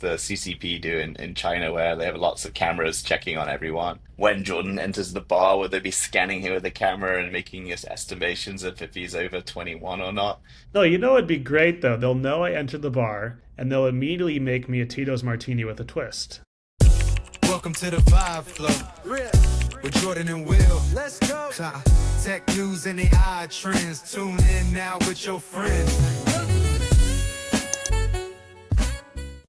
the CCP do in China, where they have lots of cameras checking on everyone. When Jordan enters the bar, will they be scanning him with the camera and making his estimations of if he's over 21 or not? No, you know it'd be great though. They'll know I entered the bar, and they'll immediately make me a Tito's martini with a twist. Welcome to the Vibe Flow with Jordan and Will. Let's go. Tech news and AI trends. Tune in now with your friends.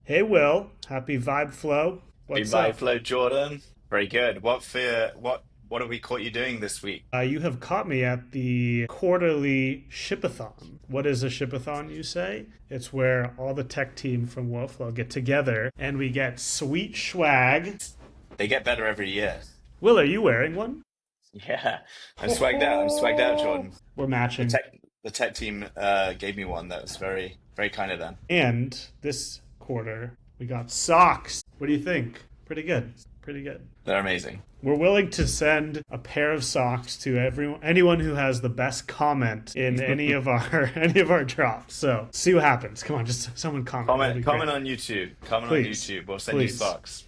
Hey Will, happy Vibe Flow. Be What's by up? Flo Jordan. Very good. What have we caught you doing this week? You have caught me at the quarterly Ship-a-thon. What is a Ship-a-thon, you say? It's where all the tech team from Woflow get together and we get sweet swag. They get better every year. Will, are you wearing one? Yeah, I'm swagged out. I'm swagged out, Jordan. We're The matching. tech the tech team gave me one. That was very very kind of them. And this quarter, we got socks. What do you think? Pretty good. Pretty good. They're amazing. We're willing to send a pair of socks to anyone who has the best comment in any of our drops. So see what happens. Come on, just someone comment. That'd be Comment great. on YouTube. Comment on Please. YouTube. We'll send you Please. socks.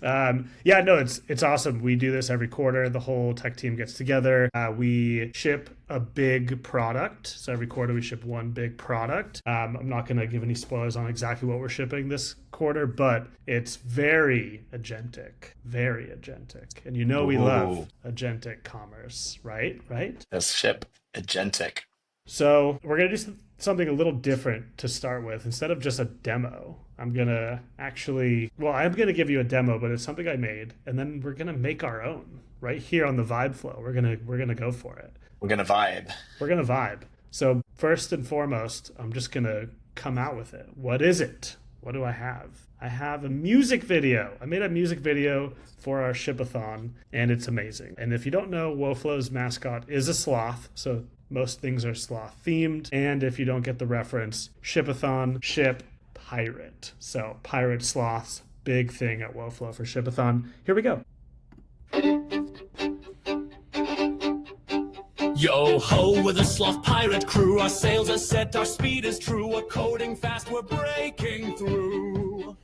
Yeah, no, it's awesome. We do this every quarter. The whole tech team gets together. We ship a big product. So every quarter we ship one big product. I'm not going to give any spoilers on exactly what we're shipping this quarter, but it's very agentic, very agentic. And you know we love Ooh. agentic commerce, right? Right? Let's ship agentic. So we're going to do something a little different to start with. Instead of just a demo, I'm going to I'm going to give you a demo, but it's something I made, and then we're going to make our own right here on the Vibe Flow. We're going to go for it. We're gonna vibe. We're going to vibe. So first and foremost, I'm just going to come out with it. What is it? What do I have? I have a music video. I made a music video for our Ship-a-thon, and it's amazing. And if you don't know, Woflow's mascot is a sloth, so most things are sloth-themed. And if you don't get the reference, Ship-a-thon, ship, pirate. So pirate sloths, big thing at Woflow for Ship-a-thon. Here we go. Yo ho, with a sloth pirate crew. Our sails are set, our speed is true. We're coding fast, we're breaking through.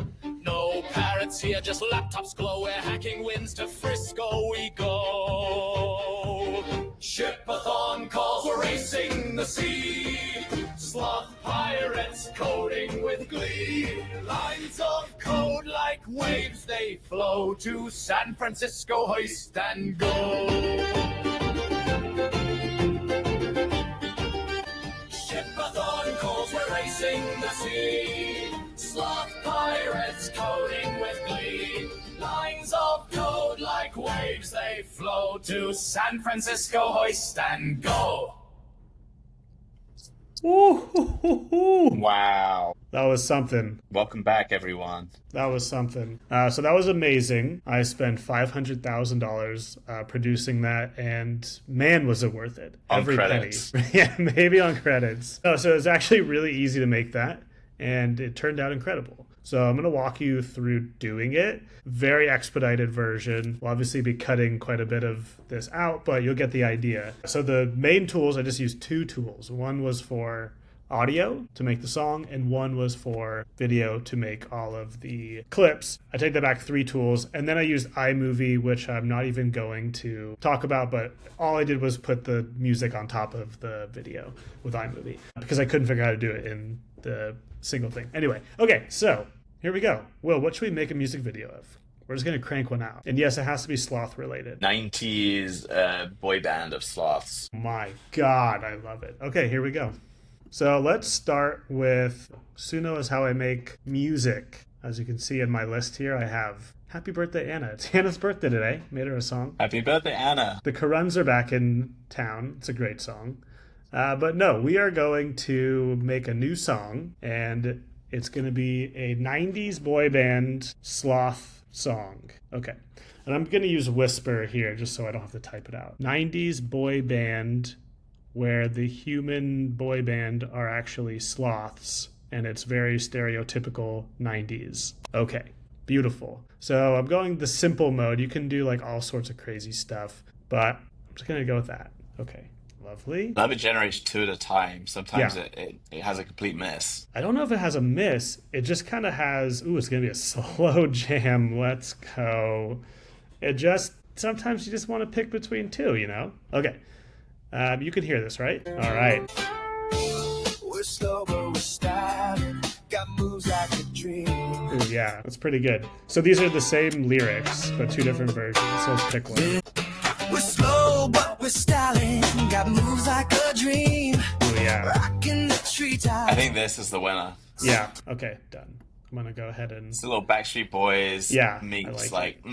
No parrots here, just laptops glow. We're hacking winds to Frisco we go. Ship-a-thon calls, we're racing the sea. Sloth pirates coding with glee. Lines of code like waves, they flow to San Francisco, hoist and go. Ship-a-thon calls, we're racing the sea. Sloth pirates coding with glee. Lines of code like waves, they flow to San Francisco, hoist and go. Ooh, Wow. that was something. Welcome back, everyone. That was something. So that was amazing. I spent $500,000 producing that, and man, was it worth it. On Every credits. penny. Yeah, maybe on credits. No, so it's actually really easy to make that, and it turned out incredible. So I'm going to walk you through doing it. Very expedited version. We'll obviously be cutting quite a bit of this out, but you'll get the idea. So the main tools, I just used two tools. One was for audio to make the song, and one was for video to make all of the clips. I take that back, three tools, and then I used iMovie, which I'm not even going to talk about, but all I did was put the music on top of the video with iMovie because I couldn't figure out how to do it in the single thing. Anyway, okay, so here we go. Will, what should we make a music video of? We're just going to crank one out. And yes, it has to be sloth related. 90s boy band of sloths. My God, I love it. Okay, here we go. So let's start with Suno is how I make music. As you can see in my list here, I have Happy Birthday, Anna. It's Anna's birthday today. Made her a song. Happy birthday, Anna. The Karuns are back in town. It's a great song. But no, we are going to make a new song, and it's going to be a 90s boy band sloth song. Okay. And I'm going to use Whisper here just so I don't have to type it out. 90s boy band where the human boy band are actually sloths, and it's very stereotypical 90s. Okay, beautiful. So I'm going the simple mode. You can do like all sorts of crazy stuff, but I'm just going to go with that. Okay, Lovely. Love it generates two at a time. Sometimes Yeah. it has a complete miss. I don't know if it has a miss. It just kind of has, ooh, it's going to be a slow jam. Let's go. It just, sometimes you just want to pick between two, you know? Okay. You can hear this, right? All right. We're slow, but we're styling. Got moves like a dream. Ooh, yeah, that's pretty good. So these are the same lyrics, but two different versions. So let's pick one. We're slow, but we're styling. Got moves like a dream. Ooh, yeah. Rocking the treetops. I think this is the winner. Yeah. Okay, done. I'm going to go ahead and... It's a little Backstreet Boys Yeah, meets I like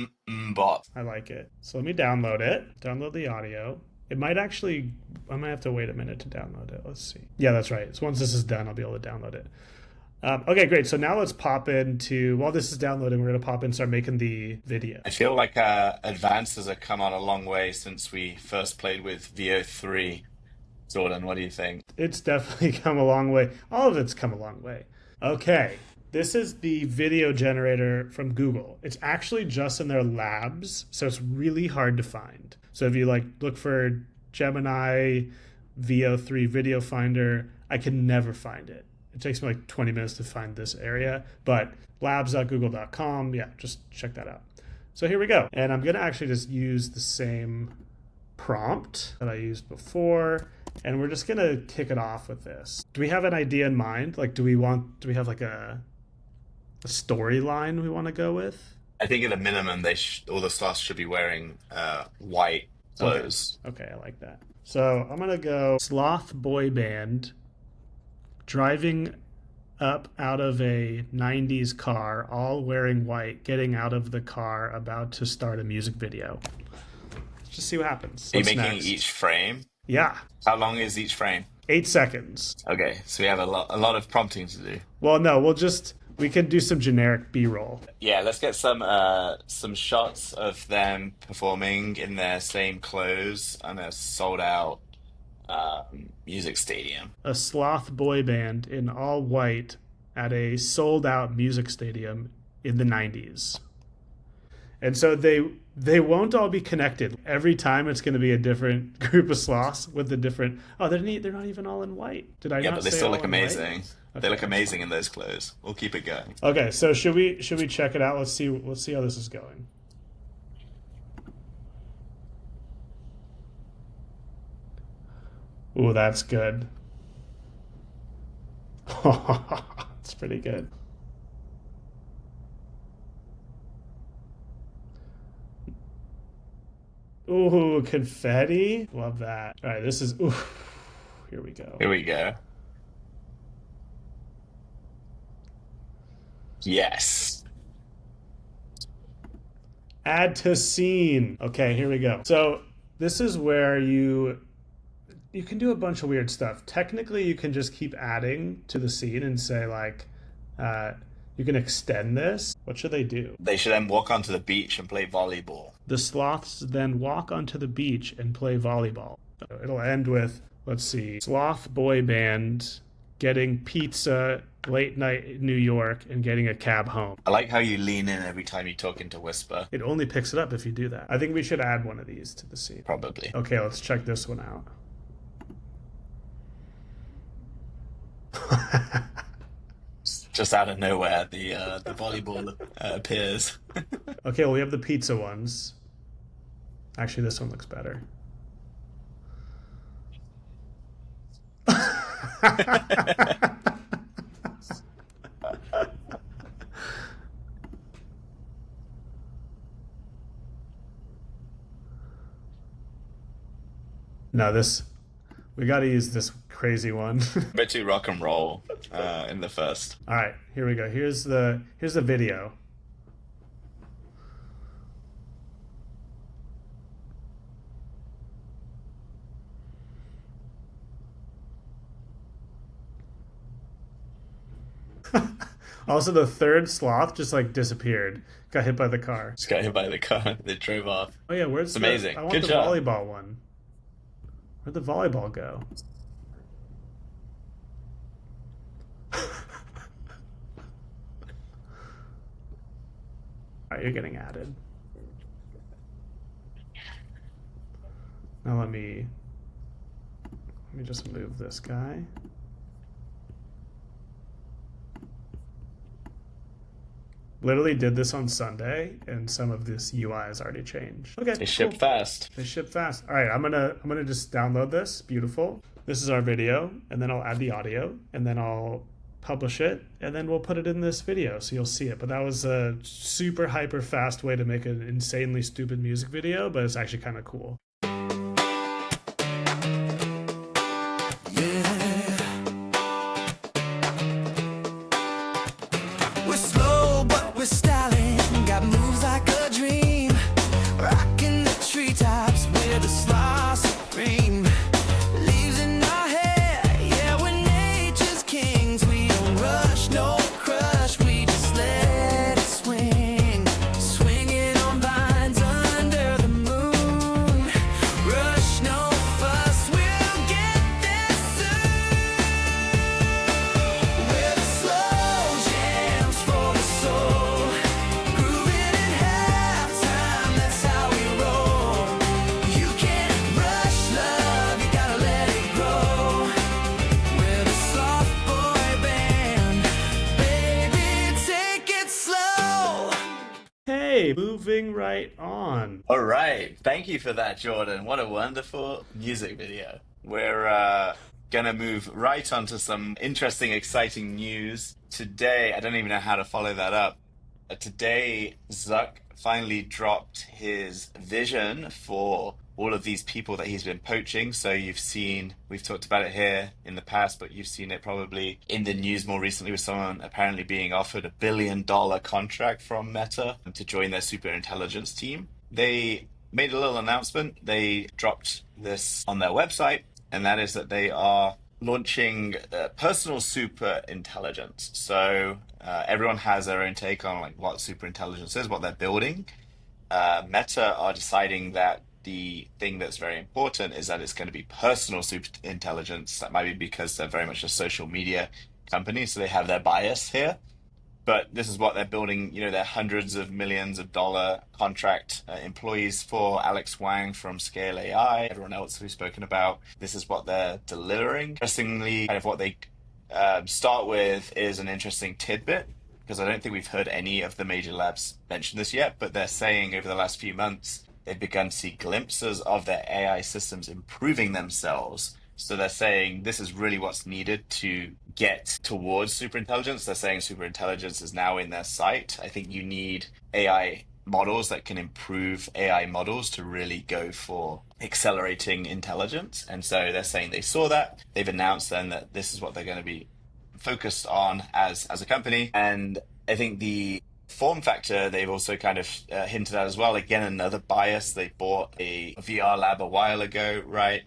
bop. I like it. So let me download it. Download the audio. It might actually... I might have to wait a minute to download it. Let's see. Yeah, that's right. So once this is done, I'll be able to download it. Okay, great. So now let's pop into... While this is downloading, we're going to pop in and start making the video. I feel like advances have come on a long way since we first played with VO3. Jordan, what do you think? It's definitely come a long way. All of it's come a long way. Okay. This is the video generator from Google. It's actually just in their labs, so it's really hard to find. So if you like look for Gemini VO3 video finder, I can never find it. It takes me like 20 minutes to find this area, but labs.google.com, yeah, just check that out. So here we go. And I'm gonna actually just use the same prompt that I used before, and we're just gonna kick it off with this. Do we have an idea in mind? Like, do we have like a storyline we want to go with? I think at a minimum, all the sloths should be wearing white clothes. Okay, I like that. So I'm gonna go sloth boy band driving up out of a 90s car, all wearing white, getting out of the car, about to start a music video. Let's just see what happens. Are you What's making next? each frame? Yeah, How long is each frame? 8 seconds. Okay, so we have a lot of prompting to do. Well, no, we can do some generic B-roll. Yeah, let's get some shots of them performing in their same clothes on a sold out music stadium. A sloth boy band in all white at a sold out music stadium in the 90s. And so they won't all be connected. Every time it's going to be a different group of sloths with a different... Oh, they're not even all in white. Did I Yeah, not but they say still all look in white? amazing. They Okay, look that's amazing fine. in those clothes. We'll keep it going. Okay, so should we check it out? Let's see how this is going. Ooh, that's good. It's pretty good. Ooh, confetti. Love that. All right, this is... Ooh, here we go. Here we go. Yes. Add to scene. Okay, here we go. So this is where you can do a bunch of weird stuff. Technically, you can just keep adding to the scene and say like, you can extend this. What should they do? They should then walk onto the beach and play volleyball. The sloths then walk onto the beach and play volleyball. It'll end with, let's see, sloth boy band getting pizza late night in New York and getting a cab home. I like how you lean in every time you talk into whisper. It only picks it up if you do that. I think we should add one of these to the scene. Probably. Okay, let's check this one out. Just out of nowhere, the volleyball appears. Okay, well, we have the pizza ones. Actually, this one looks better. No, we got to use this crazy one. A bit too rock and roll in the first. All right, here we go. Here's the video. Also, the third sloth just like disappeared. Got hit by the car. Just got hit by the car. They drove off. Oh yeah, where's It's amazing. I want Good the job. volleyball one. Where'd the volleyball go? Alright, you're getting added. Now let me Let me just move this guy. Literally did this on Sunday, and some of this UI has already changed. Okay, They ship fast. They ship fast. All right, I'm gonna just download this. Beautiful. This is our video, and then I'll add the audio, and then I'll publish it, and then we'll put it in this video so you'll see it. But that was a super hyper fast way to make an insanely stupid music video, but it's actually kind of cool. We're slow, but we're styling. Got moves like a dream. Rocking the treetops with the Sloth-Themed. Leaves in our hair, yeah, we're nature's kings. We don't rush, no crush, we just let it swing. Swinging on vines under the moon. Rush, no fuss, we'll get there soon. We're the slow jams for the soul. Grooving in halftime, that's how we roll. You can't rush love, you gotta let it grow. We're the Sloth Boy Band. Baby, take it slow. Hey, moving right on. All right. Thank you for that, Jordan. What a wonderful music video. We're going to move right on to some interesting, exciting news. Today, I don't even know how to follow that up. Today, Zuck finally dropped his vision for all of these people that he's been poaching. So you've seen, we've talked about it here in the past, but you've seen it probably in the news more recently with someone apparently being offered $1 billion contract from Meta to join their superintelligence team. They made a little announcement. They dropped this on their website, and that is that they are launching personal superintelligence. So everyone has their own take on like what superintelligence is, what they're building. Meta are deciding that the thing that's very important is that it's going to be personal super intelligence. That might be because they're very much a social media company, so they have their bias here. But this is what they're building. You know, they're hundreds of millions of dollar contract employees for Alex Wang from Scale AI, everyone else we've spoken about. This is what they're delivering. Interestingly, kind of what they start with is an interesting tidbit, because I don't think we've heard any of the major labs mention this yet, but they're saying over the last few months, they've begun to see glimpses of their AI systems improving themselves. So they're saying this is really what's needed to get towards superintelligence. They're saying superintelligence is now in their sight. I think you need AI models that can improve AI models to really go for accelerating intelligence. And so they're saying they saw that. They've announced then that this is what they're going to be focused on as a company. And I think the form factor, they've also kind of hinted at as well. Again, another bias. They bought a VR lab a while ago, right?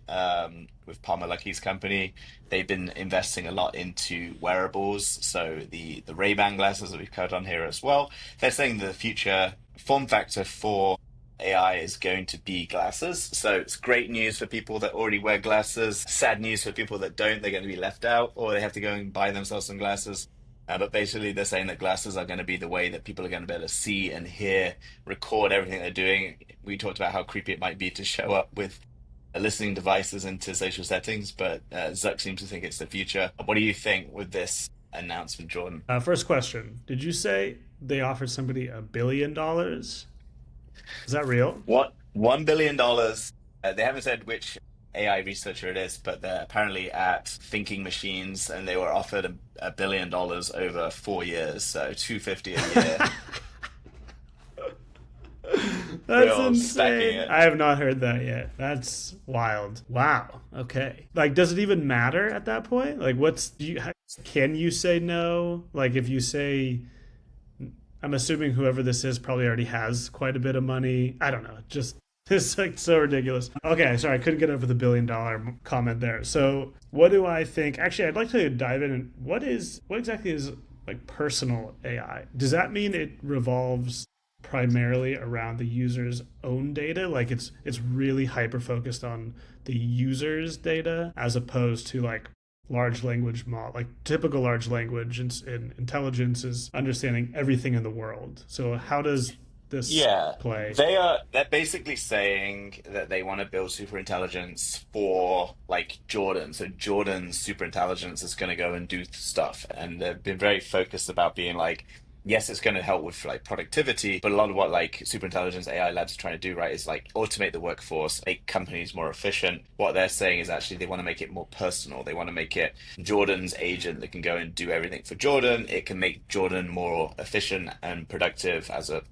With Palmer Luckey's company. They've been investing a lot into wearables. So the Ray-Ban glasses that we've covered on here as well. They're saying the future form factor for AI is going to be glasses. So it's great news for people that already wear glasses. Sad news for people that don't. They're going to be left out, or they have to go and buy themselves some glasses. But basically, they're saying that glasses are going to be the way that people are going to be able to see and hear, record everything they're doing. We talked about how creepy it might be to show up with listening devices into social settings, but Zuck seems to think it's the future. What do you think with this announcement, Jordan? First question. Did you say they offered somebody $1 billion? Is that real? What? $1 billion. They haven't said which AI researcher it is, but they're apparently at Thinking Machines, and they were offered $1 billion over 4 years, so $250 a year. That's Real stacking insane. it. I have not heard that yet. That's wild. Wow. Okay. Like, does it even matter at that point? Like, can you say no? Like, if you say, I'm assuming whoever this is probably already has quite a bit of money. I don't know. Just, it's like so ridiculous. Okay, sorry, I couldn't get over the $1 billion comment there. So, what do I think? Actually, I'd like to dive in. And what exactly is like personal AI? Does that mean it revolves primarily around the user's own data? Like it's really hyper focused on the user's data, as opposed to like large language model. Like typical large language and intelligence is understanding everything in the world. So how does this Yeah, play? they're basically saying that they want to build superintelligence for like Jordan. So Jordan's superintelligence is going to go and do stuff. And they've been very focused about being like, yes, it's going to help with like productivity, but a lot of what like superintelligence AI labs are trying to do, right, is like automate the workforce, make companies more efficient. What they're saying is actually they want to make it more personal. They want to make it Jordan's agent that can go and do everything for Jordan. It can make Jordan more efficient and productive as a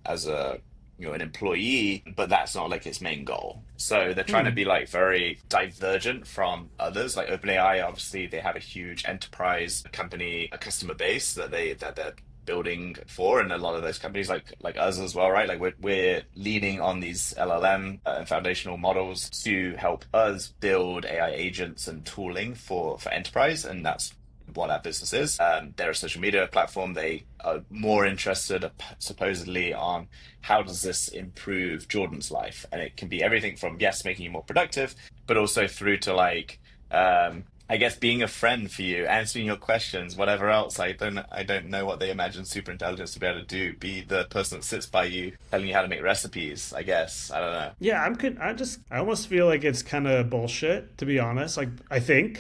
an employee, but that's not like its main goal. So they're trying to be like very divergent from others. Like OpenAI, obviously they have a huge enterprise company, a customer base that they're building for, and a lot of those companies like us as well, right? Like we're leaning on these LLM and foundational models to help us build AI agents and tooling for enterprise, and that's what our business is. They're a social media platform. They are more interested supposedly on how does this improve Jordan's life, and it can be everything from yes, making you more productive, but also through to like I guess being a friend for you, answering your questions, whatever else. I don't know what they imagine superintelligence to be able to do. Be the person that sits by you, telling you how to make recipes. I guess I don't know. Yeah, I almost feel like it's kind of bullshit, to be honest. Like I'm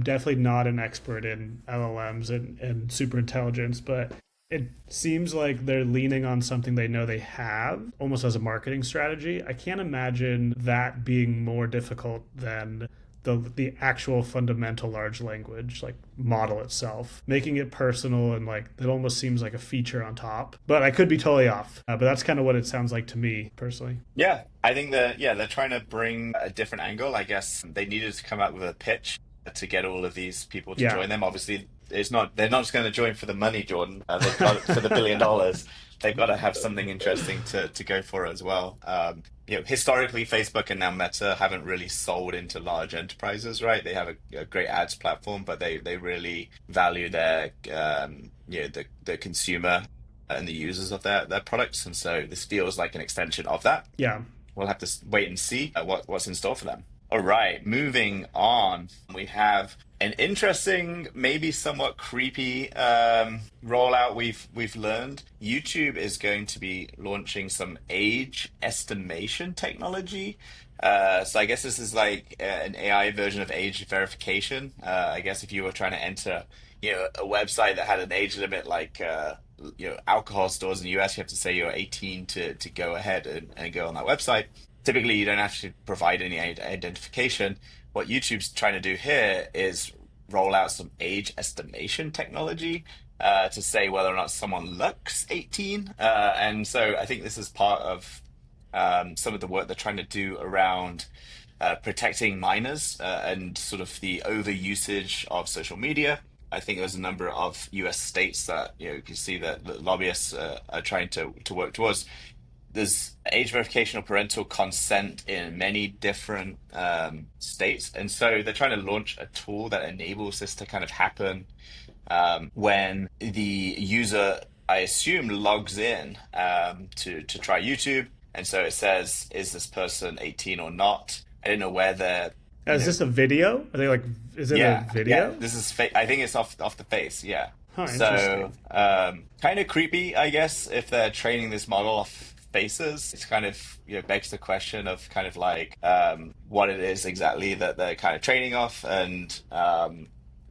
definitely not an expert in LLMs and superintelligence, but it seems like they're leaning on something they know they have, almost as a marketing strategy. I can't imagine that being more difficult than the actual fundamental large language like model itself, making it personal, and like it almost seems like a feature on top. But I could be totally off. But that's kind of what it sounds like to me personally. Yeah, I think they're trying to bring a different angle. I guess they needed to come up with a pitch to get all of these people to join them. Obviously, they're not just going to join for the money, Jordan. They've got it for the $1 billion. They've got to have something interesting to go for as well. Historically, Facebook and now Meta haven't really sold into large enterprises, right? They have a great ads platform, but they really value their the consumer and the users of their products, and so this feels like an extension of that. Yeah, we'll have to wait and see what's in store for them. All right, moving on, we have an interesting, maybe somewhat creepy rollout we've learned. YouTube is going to be launching some age estimation technology. So I guess this is like an AI version of age verification. I guess if you were trying to enter, a website that had an age limit like alcohol stores in the US, you have to say you're 18 to go ahead and go on that website. Typically, you don't have to provide any identification. What YouTube's trying to do here is roll out some age estimation technology to say whether or not someone looks 18. And so I think this is part of some of the work they're trying to do around protecting minors and sort of the overusage of social media. I think there's a number of US states that you can see that lobbyists are trying to work towards. There's age verification or parental consent in many different states. And so they're trying to launch a tool that enables this to kind of happen when the user, I assume, logs in to try YouTube. And so it says, is this person 18 or not? I don't know where they're... Is this a video? Are they like, is it a video? Yeah, this is I think it's off the face, yeah. Huh, so kind of creepy, I guess, if they're training this model off faces. It's kind of begs the question of kind of like what it is exactly that they're kind of training off, and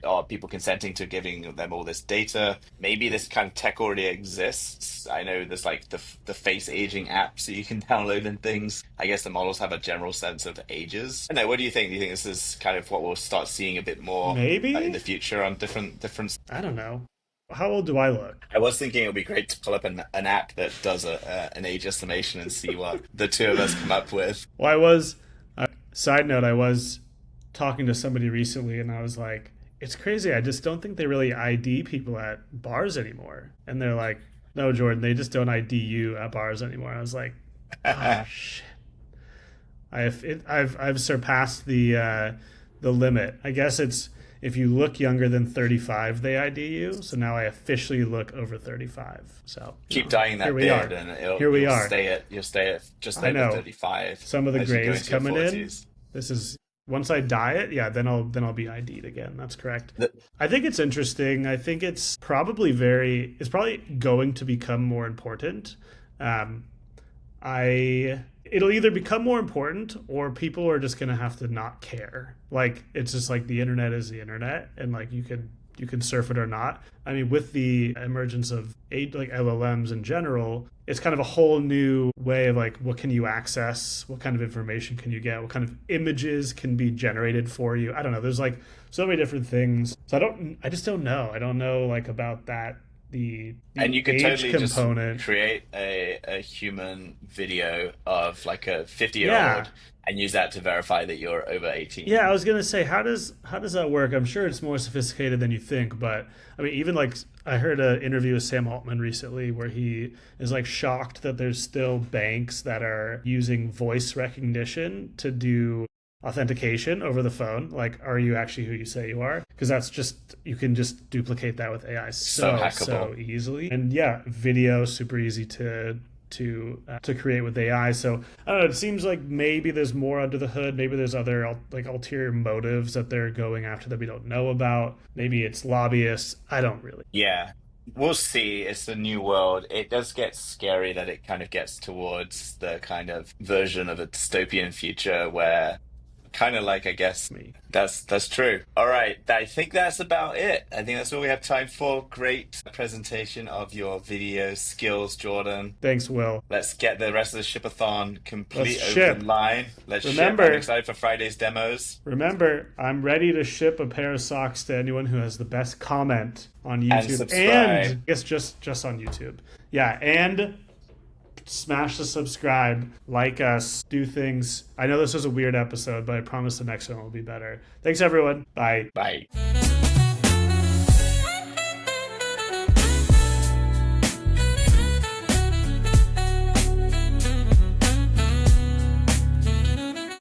are people consenting to giving them all this data? Maybe this kind of tech already exists. I know there's like the face aging apps that you can download and things. I guess the models have a general sense of ages. I don't know, what do you think? Do you think this is kind of what we'll start seeing a bit more maybe in the future on different? I don't know. How old do I look? I was thinking it would be great to pull up an app that does an age estimation and see what the two of us come up with. Well, side note, I was talking to somebody recently and I was like, it's crazy. I just don't think they really ID people at bars anymore. And they're like, no, Jordan, they just don't ID you at bars anymore. I was like, oh, shit. I've surpassed the limit. I guess it's, if you look younger than 35, they ID you. So now I officially look over 35. So keep dyeing that beard, and you'll stay at just over 35. Some of the grays coming in. This is Once I dye it, yeah, then I'll be ID'd again. That's correct. I think it's interesting. I think it's probably going to become more important. It'll either become more important or people are just gonna have to not care. Like, it's just like the internet is the internet, and like you can surf it or not. I mean, with the emergence of like LLMs in general, it's kind of a whole new way of like, what can you access? What kind of information can you get? What kind of images can be generated for you? I don't know. There's like so many different things. So I just don't know. I don't know like about that. And you could age totally component. just create a human video of like a 50-year-old and use that to verify that you're over 18. Yeah, I was gonna say, how does that work? I'm sure it's more sophisticated than you think, but I mean, even like I heard an interview with Sam Altman recently where he is like shocked that there's still banks that are using voice recognition to do authentication over the phone. Like, are you actually who you say you are? Because that's just, you can just duplicate that with AI so easily. And yeah, video super easy to create with AI. So I don't know, it seems like maybe there's more under the hood. Maybe there's other like ulterior motives that they're going after that we don't know about. Maybe it's lobbyists. I don't really. Yeah. We'll see. It's a new world. It does get scary that it kind of gets towards the kind of version of a dystopian future where kind of like, I guess, that's true. All right. I think that's about it. I think that's all we have time for. Great presentation of your video skills, Jordan. Thanks, Will. Let's get the rest of the Ship-a-thon complete Let's over ship. the line. Let's Remember, ship. I'm excited for Friday's demos. Remember, I'm ready to ship a pair of socks to anyone who has the best comment on YouTube. And subscribe. And I guess just on YouTube. Yeah, and smash the subscribe, like us, do things. I know this was a weird episode, but I promise the next one will be better. Thanks, everyone. Bye. Bye.